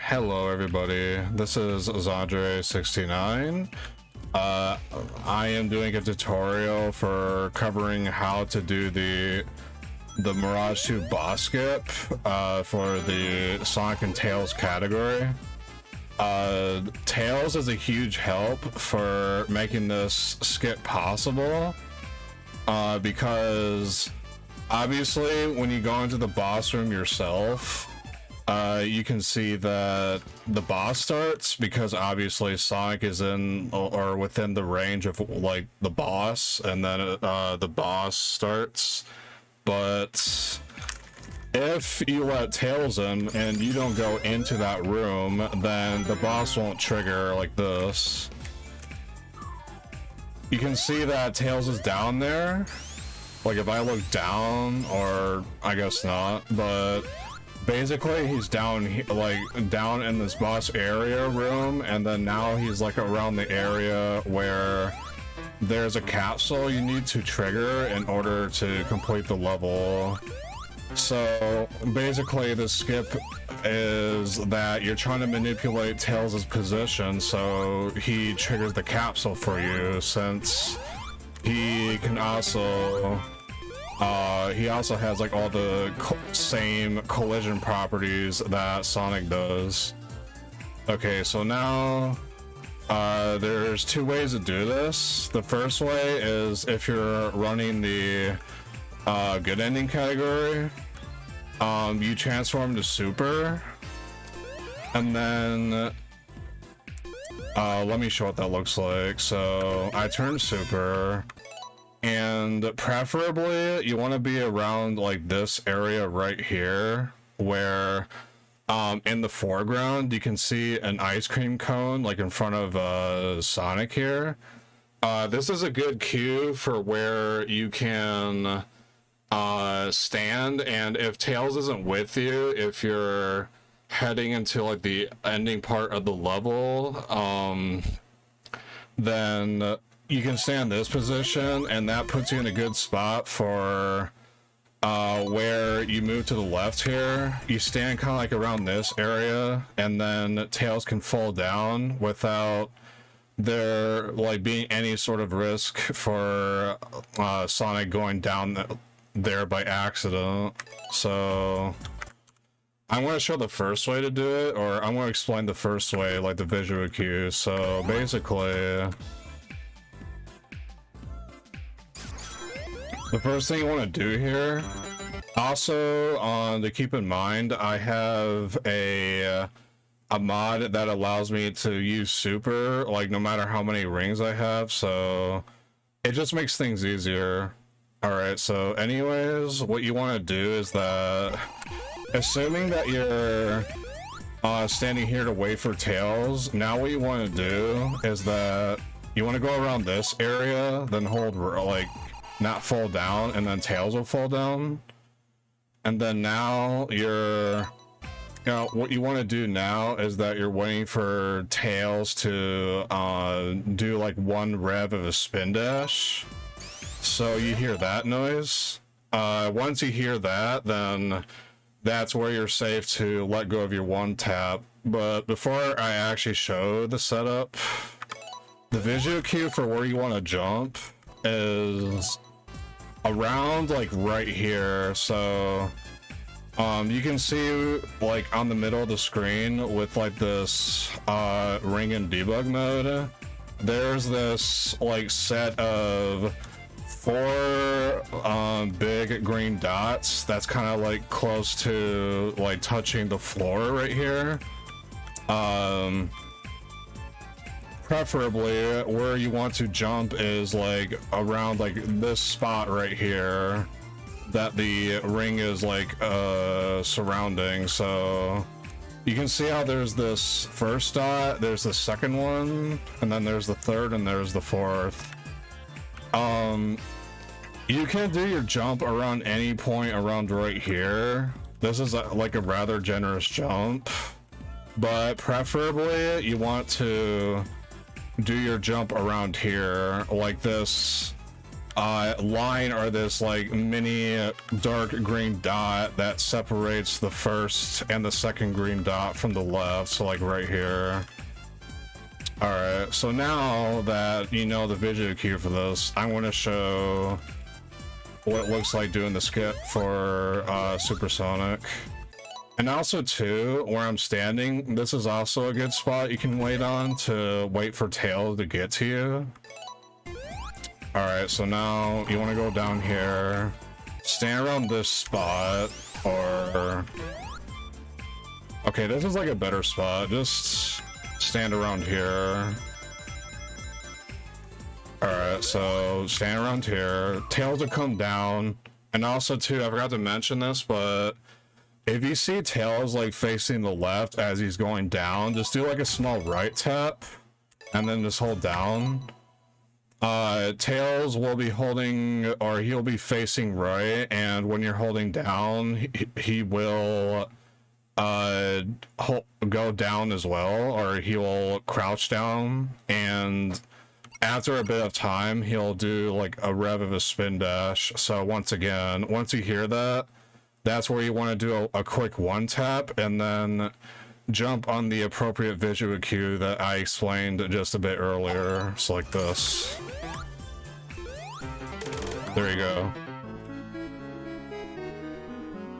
Hello everybody, this is Zadre69. I am doing a tutorial for covering how to do the Mirage 2 boss skip for the Sonic and Tails category. Tails is a huge help for making this skip possible because obviously when you go into the boss room yourself, you can see that the boss starts because obviously Sonic is in or within the range of like the boss, and then the boss starts. But if you let Tails in and you don't go into that room, then the boss won't trigger like this. You can see that Tails is down there. Like if I look down, or I guess not, but basically he's down down in this boss area room, and then now he's like around the area where there's a capsule you need to trigger in order to complete the level. So basically the skip is that you're trying to manipulate Tails' position so he triggers the capsule for you, since he can also he also has like all the same collision properties that Sonic does. Okay, so now there's two ways to do this. The first way is if you're running the good ending category, you transform to super, and then let me show what that looks like. So I turn super, and preferably you want to be around like this area right here, where in the foreground you can see an ice cream cone like in front of Sonic here. This is a good cue for where you can stand, and if Tails isn't with you, if you're heading into like the ending part of the level, then you can stay in this position, and that puts you in a good spot for where you move to the left here. You stand kind of like around this area, and then Tails can fall down without there like being any sort of risk for Sonic going down there by accident. So I'm going to show the first way to do it, or I'm going to explain the first way, like the visual cue. So basically, the first thing you want to do here, also to keep in mind, I have a mod that allows me to use super, like no matter how many rings I have, so it just makes things easier. Alright, so anyways, what you want to do is that, assuming that you're standing here to wait for Tails, now what you want to do is that you want to go around this area, then hold like not fall down, and then Tails will fall down. And then now what you want to do now is that you're waiting for Tails to do like one rev of a spin dash. So you hear that noise. Once you hear that, then that's where you're safe to let go of your one tap. But before I actually show the setup, the visual cue for where you want to jump is around like right here. So you can see like on the middle of the screen with like this ring and debug mode, there's this like set of 4 big green dots that's kind of like close to like touching the floor right here. Preferably where you want to jump is like around like this spot right here that the ring is like surrounding. So you can see how there's this first dot, there's the second one, and then there's the third, and there's the fourth. You can do your jump around any point around right here. This is like a rather generous jump, but preferably you want to do your jump around here, like this line or this like mini dark green dot that separates the first and the second green dot from the left, so like right here. Alright, so now that you know the video cue for this, I'm going to show what it looks like doing the skip for Supersonic. And also too, where I'm standing, this is also a good spot you can wait on to wait for Tails to get to you. Alright, so now you want to go down here, stand around this spot, or... Okay, this is like a better spot, just stand around here. Alright, so stand around here, Tails will come down, and also too, I forgot to mention this, but if you see Tails like facing the left as he's going down, just do like a small right tap, and then just hold down. Tails will be holding, or he'll be facing right, and when you're holding down, he will go down as well, or he will crouch down, and after a bit of time, he'll do like a rev of a spin dash. So once again, once you hear that, that's where you want to do a quick one tap, and then jump on the appropriate visual cue that I explained just a bit earlier. So like this. There you go.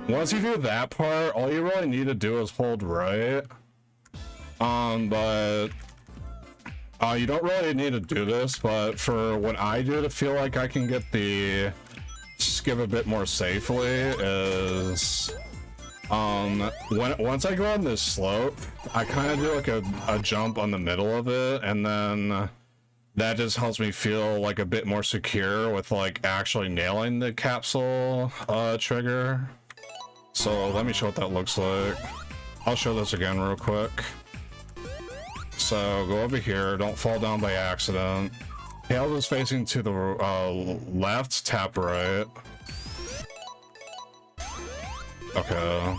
Once you do that part, all you really need to do is hold right. But you don't really need to do this, but for what I do to feel like I can get the skip a bit more safely is once I go on this slope, I kind of do like a jump on the middle of it, and then that just helps me feel like a bit more secure with like actually nailing the capsule trigger. So let me show what that looks like. I'll show this again real quick. So go over here, don't fall down by accident. Tails is facing to the left, tap right. Okay.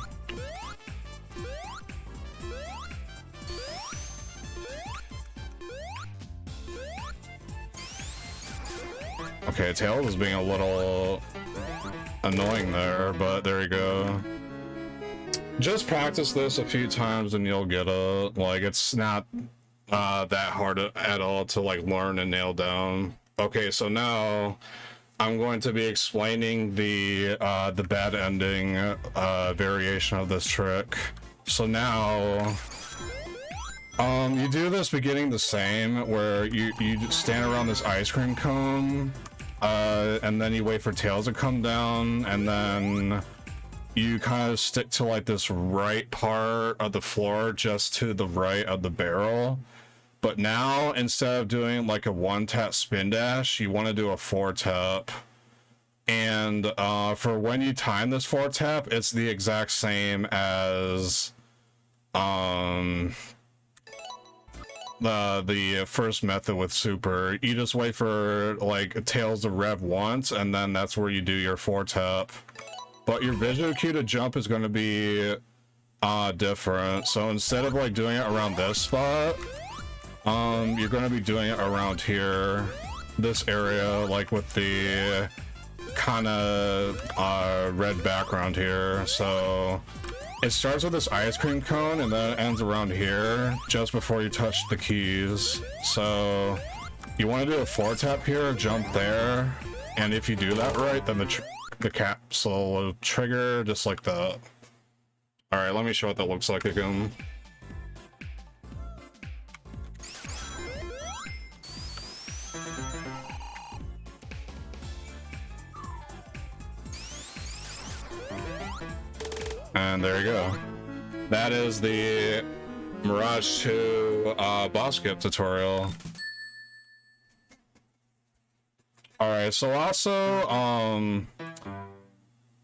Okay, Tails is being a little annoying there, but there you go. Just practice this a few times and you'll get it. Like, it's not that hard at all to like learn and nail down. Okay, so now I'm going to be explaining the bad ending variation of this trick. So now you do this beginning the same, where you stand around this ice cream cone, and then you wait for Tails to come down, and then you kind of stick to like this right part of the floor just to the right of the barrel. But now, instead of doing like a one tap spin dash, you want to do a four tap. And for when you time this four tap, it's the exact same as the first method with Super. You just wait for like Tails to rev once, and then that's where you do your four tap. But your visual cue to jump is going to be different. So instead of like doing it around this spot, you're going to be doing it around here, this area, like with the kind of red background here. So it starts with this ice cream cone and then it ends around here just before you touch the keys. So you want to do a four tap here, jump there, and if you do that right, then the capsule will trigger just like that. All right, let me show what that looks like again. And there you go. That is the Mirage 2 boss skip tutorial. Alright, so also,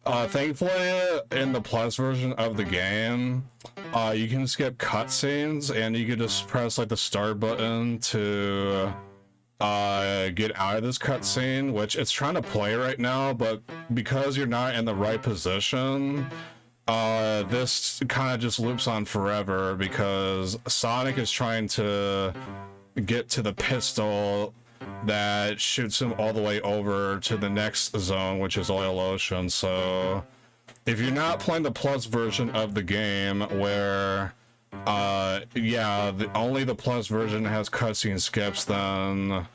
thankfully, in the Plus version of the game, you can skip cutscenes, and you can just press like the start button to get out of this cutscene, which it's trying to play right now, but because you're not in the right position, this kind of just loops on forever because Sonic is trying to get to the pistol that shoots him all the way over to the next zone, which is Oil Ocean. So if you're not playing the plus version of the game, where yeah, only the plus version has cutscene skips, then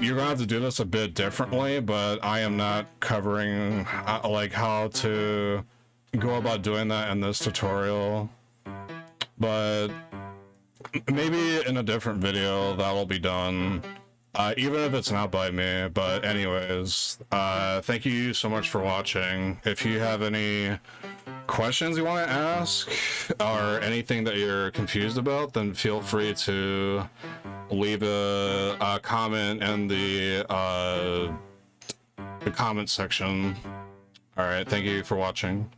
you're gonna have to do this a bit differently, but I am not covering like how to go about doing that in this tutorial. But maybe in a different video that will be done, even if it's not by me. But anyways, thank you so much for watching. If you have any questions you want to ask or anything that you're confused about, then feel free to leave a comment in the comment section. All right, thank you for watching.